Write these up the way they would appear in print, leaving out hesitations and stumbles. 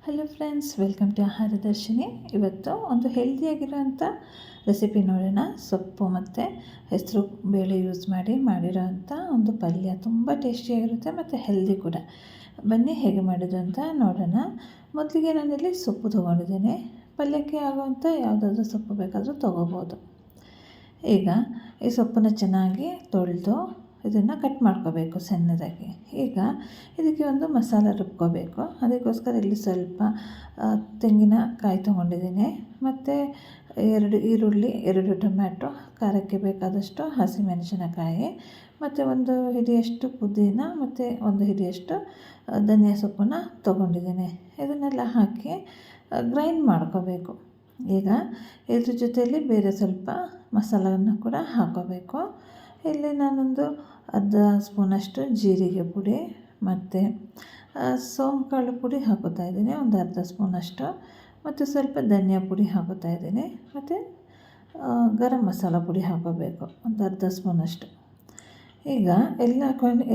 Hello friends, welcome to ಆಹಾರ ದರ್ಶಿನಿ. ಇವತ್ತು ಒಂದು ಹೆಲ್ದಿಯಾಗಿರೋಂಥ ರೆಸಿಪಿ ನೋಡೋಣ. ಸೊಪ್ಪು ಮತ್ತು ಹೆಸರು ಬೇಳೆ ಯೂಸ್ ಮಾಡಿರೋಂಥ ಒಂದು ಪಲ್ಯ ತುಂಬ ಟೇಸ್ಟಿಯಾಗಿರುತ್ತೆ ಮತ್ತು ಹೆಲ್ದಿ ಕೂಡ. ಬನ್ನಿ ಹೇಗೆ ಮಾಡೋದು ಅಂತ ನೋಡೋಣ. ಮೊದಲಿಗೆ ನಾನಿಲ್ಲಿ ಸೊಪ್ಪು ತೊಗೊಂಡಿದ್ದೀನಿ. ಪಲ್ಯಕ್ಕೆ ಆಗುವಂಥ ಯಾವುದಾದ್ರೂ ಸೊಪ್ಪು ಬೇಕಾದರೂ ತೊಗೋಬೋದು. ಈಗ ಈ ಸೊಪ್ಪನ್ನು ಚೆನ್ನಾಗಿ ತೊಳೆದು ಇದನ್ನು ಕಟ್ ಮಾಡ್ಕೋಬೇಕು ಸಣ್ಣದಾಗಿ. ಈಗ ಇದಕ್ಕೆ ಒಂದು ಮಸಾಲ ರುಬ್ಕೋಬೇಕು. ಅದಕ್ಕೋಸ್ಕರ ಇಲ್ಲಿ ಸ್ವಲ್ಪ ತೆಂಗಿನಕಾಯಿ ತೊಗೊಂಡಿದ್ದೀನಿ, ಮತ್ತು 2 ಈರುಳ್ಳಿ, 2 ಟೊಮ್ಯಾಟೊ, ಖಾರಕ್ಕೆ ಬೇಕಾದಷ್ಟು ಹಸಿಮೆಣಸಿನಕಾಯಿ, ಮತ್ತು 1 ಹಿಡಿಯಷ್ಟು ಪುದೀನ, ಮತ್ತು 1 ಹಿಡಿಯಷ್ಟು ಧನಿಯಾ ಸೊಪ್ಪನ್ನು ತೊಗೊಂಡಿದ್ದೀನಿ. ಇದನ್ನೆಲ್ಲ ಹಾಕಿ ಗ್ರೈಂಡ್ ಮಾಡ್ಕೋಬೇಕು. ಈಗ ಇದ್ರ ಜೊತೆಯಲ್ಲಿ ಬೇರೆ ಸ್ವಲ್ಪ ಮಸಾಲವನ್ನು ಕೂಡ ಹಾಕೋಬೇಕು. ಇಲ್ಲಿ ನಾನೊಂದು ಅರ್ಧ ಸ್ಪೂನಷ್ಟು ಜೀರಿಗೆ ಪುಡಿ ಮತ್ತು ಸೋಂಕಾಳು ಪುಡಿ ಹಾಕೋತಾ ಇದ್ದೀನಿ, ಒಂದು ಅರ್ಧ ಸ್ಪೂನಷ್ಟು, ಮತ್ತು ಸ್ವಲ್ಪ ಧನಿಯಾ ಪುಡಿ ಹಾಕೋತಾ ಇದ್ದೀನಿ, ಮತ್ತು ಗರಂ ಮಸಾಲ ಪುಡಿ ಹಾಕೋಬೇಕು ಒಂದು ಅರ್ಧ ಸ್ಪೂನಷ್ಟು. ಈಗ ಎಲ್ಲ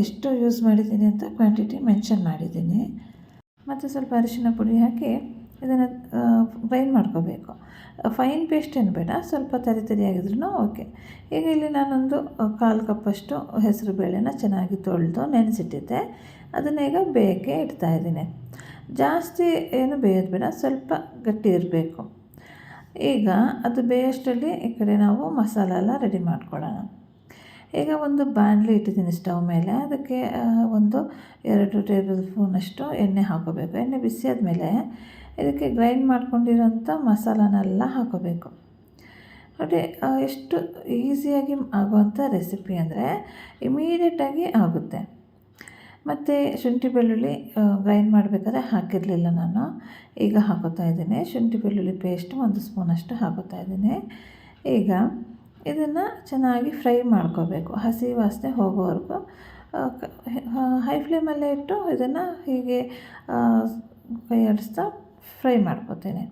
ಎಷ್ಟು ಯೂಸ್ ಮಾಡಿದ್ದೀನಿ ಅಂತ ಕ್ವಾಂಟಿಟಿ ಮೆನ್ಷನ್ ಮಾಡಿದ್ದೀನಿ. ಮತ್ತು ಸ್ವಲ್ಪ ಅರಿಶಿನ ಪುಡಿ ಹಾಕಿ ಇದನ್ನು ಗ್ರೈಂಡ್ ಮಾಡ್ಕೋಬೇಕು. ಫೈನ್ ಪೇಸ್ಟ್ ಏನು ಬೇಡ, ಸ್ವಲ್ಪ ತರಿಯಾಗಿದ್ರೂ ಓಕೆ. ಈಗ ಇಲ್ಲಿ ನಾನೊಂದು 1/4 ಕಪ್ಪಷ್ಟು ಹೆಸರು ಬೇಳೆನ ಚೆನ್ನಾಗಿ ತೊಳೆದು ನೆನೆಸಿಟ್ಟಿದ್ದೆ. ಅದನ್ನು ಈಗ ಬೇಯಕ್ಕೆ ಇಡ್ತಾಯಿದ್ದೀನಿ. ಜಾಸ್ತಿ ಏನು ಬೇಯೋದು ಬೇಡ, ಸ್ವಲ್ಪ ಗಟ್ಟಿ ಇರಬೇಕು. ಈಗ ಅದು ಬೇಯೋಷ್ಟರಲ್ಲಿ ಈ ಕಡೆ ನಾವು ಮಸಾಲ ಎಲ್ಲ ರೆಡಿ ಮಾಡ್ಕೊಳ್ಳೋಣ. ಈಗ ಒಂದು ಬಾಣಲಿ ಇಟ್ಟಿದ್ದೀನಿ ಸ್ಟವ್ ಮೇಲೆ. ಅದಕ್ಕೆ 2 ಟೇಬಲ್ ಸ್ಪೂನಷ್ಟು ಎಣ್ಣೆ ಹಾಕೋಬೇಕು. ಎಣ್ಣೆ ಬಿಸಿ ಆದಮೇಲೆ ಇದಕ್ಕೆ ಗ್ರೈಂಡ್ ಮಾಡ್ಕೊಂಡಿರೋಂಥ ಮಸಾಲನೆಲ್ಲ ಹಾಕೋಬೇಕು. ನೋಡಿ, ಎಷ್ಟು ಈಸಿಯಾಗಿ ಆಗುವಂಥ ರೆಸಿಪಿ ಅಂದರೆ ಇಮಿಡಿಯೇಟಾಗಿ ಆಗುತ್ತೆ. ಮತ್ತು ಶುಂಠಿ ಬೆಳ್ಳುಳ್ಳಿ ಗ್ರೈಂಡ್ ಮಾಡಬೇಕಾದ್ರೆ ಹಾಕಿರಲಿಲ್ಲ ನಾನು, ಈಗ ಹಾಕೋತಾ ಇದ್ದೀನಿ. ಶುಂಠಿ ಬೆಳ್ಳುಳ್ಳಿ ಪೇಸ್ಟ್ 1 ಸ್ಪೂನಷ್ಟು ಹಾಕೋತಾ ಇದ್ದೀನಿ. ಈಗ ಇದನ್ನು ಚೆನ್ನಾಗಿ ಫ್ರೈ ಮಾಡ್ಕೋಬೇಕು, ಹಸಿ ವಾಸನೆ ಹೋಗೋವರೆಗೂ ಹೈ ಫ್ಲೇಮಲ್ಲೇ ಇಟ್ಟು ಇದನ್ನು ಹೀಗೆ ಕೈ ಆಡಿಸ್ತಾ ಫ್ರೈ ಮಾಡ್ಕೋತೀನಿ.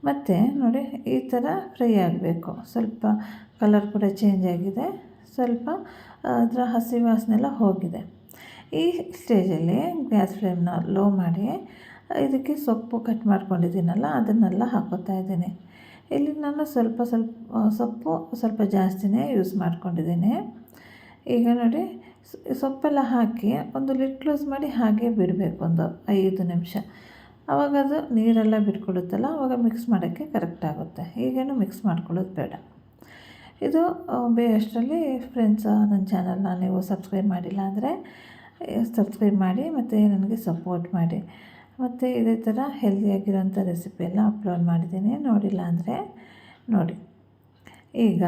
ಮತ್ತು ನೋಡಿ, ಈ ಥರ ಫ್ರೈ ಆಗಬೇಕು. ಸ್ವಲ್ಪ ಕಲರ್ ಕೂಡ ಚೇಂಜ್ ಆಗಿದೆ, ಸ್ವಲ್ಪ ಅದರ ಹಸಿ ವಾಸನೆ ಎಲ್ಲ ಹೋಗಿದೆ. ಈ ಸ್ಟೇಜಲ್ಲಿ ಗ್ಯಾಸ್ ಫ್ಲೇಮ್ನ ಲೋ ಮಾಡಿ ಇದಕ್ಕೆ ಸೊಪ್ಪು ಕಟ್ ಮಾಡ್ಕೊಂಡಿದ್ದೀನಲ್ಲ ಅದನ್ನೆಲ್ಲ ಹಾಕೋತಾ ಇದ್ದೀನಿ. ಇಲ್ಲಿ ನಾನು ಸೊಪ್ಪು ಸ್ವಲ್ಪ ಜಾಸ್ತಿನೇ ಯೂಸ್ ಮಾಡ್ಕೊಂಡಿದ್ದೀನಿ. ಈಗ ನೋಡಿ, ಸೊಪ್ಪೆಲ್ಲ ಹಾಕಿ ಒಂದು ಲಿಡ್ ಕ್ಲೋಸ್ ಮಾಡಿ ಹಾಗೆ ಬಿಡಬೇಕು ಒಂದು 5 ನಿಮಿಷ. ಆವಾಗ ಅದು ನೀರೆಲ್ಲ ಬಿಟ್ಕೊಡುತ್ತಲ್ಲ, ಆವಾಗ ಮಿಕ್ಸ್ ಮಾಡೋಕ್ಕೆ ಕರೆಕ್ಟ್ ಆಗುತ್ತೆ. ಈಗೇನು ಮಿಕ್ಸ್ ಮಾಡ್ಕೊಳ್ಳೋದು ಬೇಡ. ಇದು ಬೇಯಷ್ಟರಲ್ಲಿ ಫ್ರೆಂಡ್ಸ್, ನನ್ನ ಚಾನಲ್ನ ನೀವು ಸಬ್ಸ್ಕ್ರೈಬ್ ಮಾಡಿಲ್ಲ ಅಂದರೆ ಸಬ್ಸ್ಕ್ರೈಬ್ ಮಾಡಿ, ಮತ್ತು ನನಗೆ ಸಪೋರ್ಟ್ ಮಾಡಿ. ಮತ್ತು ಇದೇ ಥರ ಹೆಲ್ದಿಯಾಗಿರೋಂಥ ರೆಸಿಪಿ ಎಲ್ಲ ಅಪ್ಲೋಡ್ ಮಾಡಿದ್ದೀನಿ, ನೋಡಿಲ್ಲ ಅಂದರೆ ನೋಡಿ. ಈಗ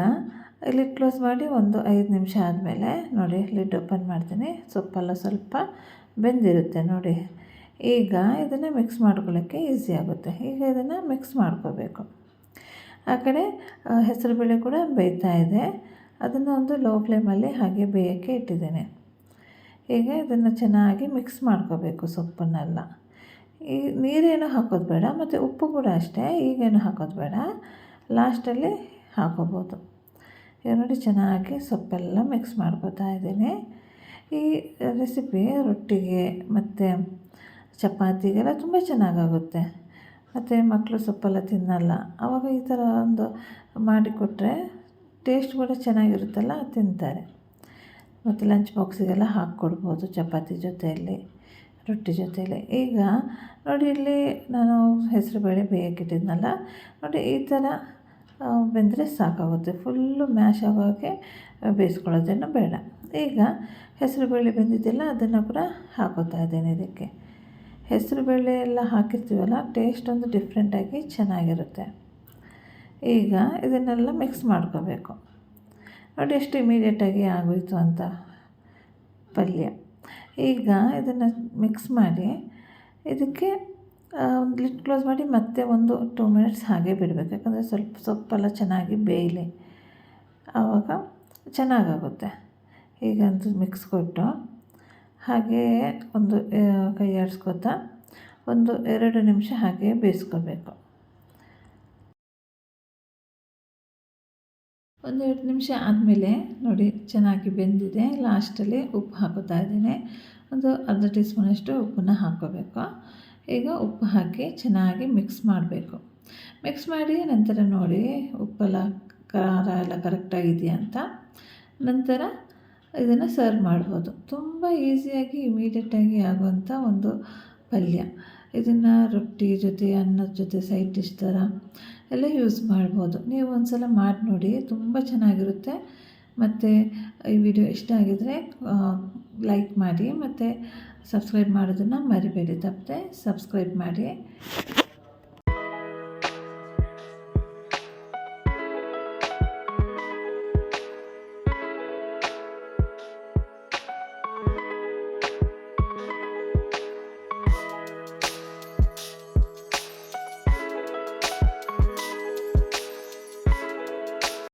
ಲಿಡ್ ಕ್ಲೋಸ್ ಮಾಡಿ ಒಂದು 5 ನಿಮಿಷ ಆದಮೇಲೆ ನೋಡಿ, ಲಿಡ್ ಓಪನ್ ಮಾಡ್ತೀನಿ. ಸೊಪ್ಪೆಲ್ಲ ಸ್ವಲ್ಪ ಬೆಂದಿರುತ್ತೆ ನೋಡಿ. ಈಗ ಇದನ್ನು ಮಿಕ್ಸ್ ಮಾಡ್ಕೊಳ್ಳೋಕ್ಕೆ ಈಸಿ ಆಗುತ್ತೆ. ಈಗ ಇದನ್ನು ಮಿಕ್ಸ್ ಮಾಡ್ಕೋಬೇಕು. ಆ ಕಡೆ ಹೆಸರುಬೇಳೆ ಕೂಡ ಬೇಯ್ತಾ ಇದೆ. ಅದನ್ನು ಒಂದು ಲೋ ಫ್ಲೇಮಲ್ಲಿ ಹಾಗೆ ಬೇಯೋಕ್ಕೆ ಇಟ್ಟಿದ್ದೇನೆ. ಈಗ ಇದನ್ನು ಚೆನ್ನಾಗಿ ಮಿಕ್ಸ್ ಮಾಡ್ಕೋಬೇಕು ಸೊಪ್ಪನ್ನೆಲ್ಲ. ಈ ನೀರೇನು ಹಾಕೋದು ಬೇಡ, ಮತ್ತು ಉಪ್ಪು ಕೂಡ ಅಷ್ಟೇ, ಈಗೇನು ಹಾಕೋದು ಬೇಡ, ಲಾಸ್ಟಲ್ಲಿ ಹಾಕೋಬೋದು. ಈಗ ನೋಡಿ, ಚೆನ್ನಾಗಿ ಸೊಪ್ಪೆಲ್ಲ ಮಿಕ್ಸ್ ಮಾಡ್ಕೋತಾ ಇದ್ದೀನಿ. ಈ ರೆಸಿಪಿ ರೊಟ್ಟಿಗೆ ಮತ್ತು ಚಪಾತಿಗೆಲ್ಲ ತುಂಬ ಚೆನ್ನಾಗಾಗುತ್ತೆ. ಮತ್ತು ಮಕ್ಕಳು ಸೊಪ್ಪೆಲ್ಲ ತಿನ್ನಲ್ಲ, ಆವಾಗ ಈ ಥರ ಒಂದು ಮಾಡಿಕೊಟ್ರೆ ಟೇಸ್ಟ್ ಕೂಡ ಚೆನ್ನಾಗಿರುತ್ತಲ್ಲ, ತಿಂತಾರೆ. ಮತ್ತು ಲಂಚ್ ಬಾಕ್ಸಿಗೆಲ್ಲ ಹಾಕ್ಕೊಡ್ಬೋದು ಚಪಾತಿ ಜೊತೆಯಲ್ಲಿ, ರೊಟ್ಟಿ ಜೊತೆಯಲ್ಲಿ. ಈಗ ನೋಡಿ, ಇಲ್ಲಿ ನಾನು ಹೆಸರುಬೇಳೆ ಬೇಯಕ್ಕಿಟ್ಟಿದ್ನಲ್ಲ ನೋಡಿ, ಈ ಥರ ಬೆಂದರೆ ಸಾಕಾಗುತ್ತೆ. ಫುಲ್ಲು ಮ್ಯಾಶ್ ಆಗೋಕ್ಕೆ ಬೇಯಿಸ್ಕೊಳ್ಳೋದೇನು ಬೇಡ. ಈಗ ಹೆಸರುಬೇಳೆ ಬೆಂದಿದ್ದೆಲ್ಲ ಅದನ್ನು ಕೂಡ ಹಾಕೋತಾ ಇದ್ದೀನಿ. ಇದಕ್ಕೆ ಹೆಸರುಬೇಳೆ ಎಲ್ಲ ಹಾಕಿರ್ತೀವಲ್ಲ, ಟೇಸ್ಟ್ ಒಂದು ಡಿಫ್ರೆಂಟಾಗಿ ಚೆನ್ನಾಗಿರುತ್ತೆ. ಈಗ ಇದನ್ನೆಲ್ಲ ಮಿಕ್ಸ್ ಮಾಡ್ಕೋಬೇಕು. ನೋಡಿ, ಎಷ್ಟು ಇಮಿಡಿಯೇಟಾಗಿ ಆಗೋಯಿತು ಅಂತ ಪಲ್ಯ. ಈಗ ಇದನ್ನು ಮಿಕ್ಸ್ ಮಾಡಿ ಇದಕ್ಕೆ ಒಂದು ಲಿಡ್ ಕ್ಲೋಸ್ ಮಾಡಿ ಮತ್ತೆ ಒಂದು 2 ಮಿನಿಟ್ಸ್ ಹಾಗೆ ಬಿಡಬೇಕು. ಯಾಕಂದರೆ ಸ್ವಲ್ಪ ಸೊಪ್ಪೆಲ್ಲ ಚೆನ್ನಾಗಿ ಬೇಯಲಿ, ಆವಾಗ ಚೆನ್ನಾಗಾಗುತ್ತೆ. ಈಗಂತೂ ಮಿಕ್ಸ್ ಕೊಟ್ಟು ಹಾಗೇ ಒಂದು ಕೈ ಆಡಿಸ್ಕೊತಾ ಒಂದು 2 ನಿಮಿಷ ಹಾಗೆ ಬೇಯಿಸ್ಕೋಬೇಕು. 1-2 ನಿಮಿಷ ಆದಮೇಲೆ ನೋಡಿ, ಚೆನ್ನಾಗಿ ಬೆಂದಿದೆ. ಲಾಸ್ಟಲ್ಲಿ ಉಪ್ಪು ಹಾಕೋತಾ ಇದ್ದೀನಿ. ಒಂದು ಅರ್ಧ ಟೀ ಸ್ಪೂನಷ್ಟು ಉಪ್ಪನ್ನು ಹಾಕ್ಕೋಬೇಕು. ಈಗ ಉಪ್ಪು ಹಾಕಿ ಚೆನ್ನಾಗಿ ಮಿಕ್ಸ್ ಮಾಡಬೇಕು. ಮಿಕ್ಸ್ ಮಾಡಿ ನಂತರ ನೋಡಿ ಉಪ್ಪೆಲ್ಲ ಖಾರ ಎಲ್ಲ ಕರೆಕ್ಟಾಗಿದೆಯಾ ಅಂತ. ನಂತರ ಇದನ್ನು ಸರ್ವ್ ಮಾಡ್ಬೋದು. ತುಂಬ ಈಸಿಯಾಗಿ ಇಮಿಡಿಯೇಟಾಗಿ ಆಗುವಂಥ ಒಂದು ಪಲ್ಯ. ಇದನ್ನು ರೊಟ್ಟಿ ಜೊತೆ, ಅನ್ನದ ಜೊತೆ, ಸೈಡ್ ಡಿಶ್ ಥರ ಎಲ್ಲ ಯೂಸ್ ಮಾಡ್ಬೋದು. ನೀವು ಒಂದು ಸಲ ಮಾಡಿ ನೋಡಿ, ತುಂಬ ಚೆನ್ನಾಗಿರುತ್ತೆ. ಮತ್ತು ಈ ವಿಡಿಯೋ ಇಷ್ಟ ಆಗಿದರೆ ಲೈಕ್ ಮಾಡಿ ಮತ್ತು ಸಬ್ಸ್ಕ್ರೈಬ್ ಮಾಡೋದನ್ನು ಮರಿಬೇಡಿ. ತಪ್ಪದೆ ಸಬ್ಸ್ಕ್ರೈಬ್ ಮಾಡಿ.